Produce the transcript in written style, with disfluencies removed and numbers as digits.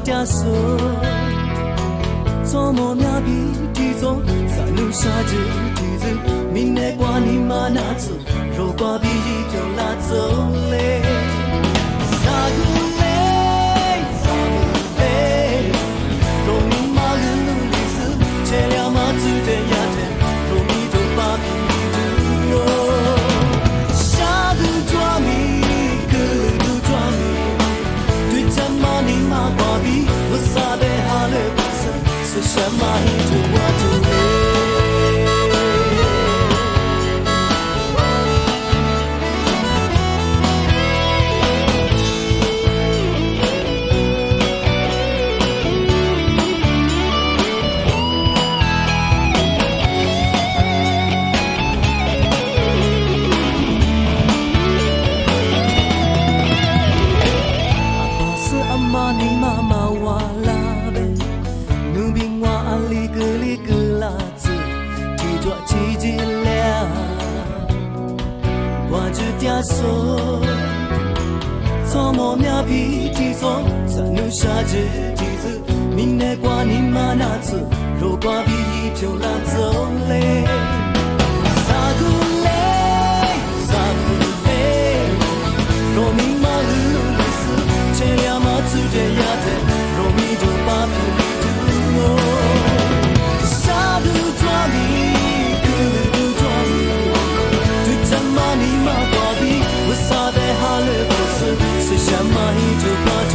家说，怎么面皮提走，三路沙子提子，明内瓜你妈拿走，肉瓜皮一条拉走嘞，萨古嘞，萨古嘞，肉你妈个努力死，切了嘛子的丫头，肉米都把皮米都肉，下个抓米，个都抓米，对咱妈你妈瓜皮，我撒的哈了不是。是什么一头我都阿爸是阿妈你妈妈哇啦呗。努宾话阿里格里格拉子，提着起起了，我只嗲说，怎么面皮提说，三路沙子提子，明内瓜你妈拿子，肉瓜皮一条拉走嘞，萨古嘞，萨古嘞，肉米妈鲁里斯，切了嘛子的丫头，肉米就把皮。沙都抓米，格都抓米，对咱妈你妈瓜皮，我撒在哈勒不是，是什么一头巴头。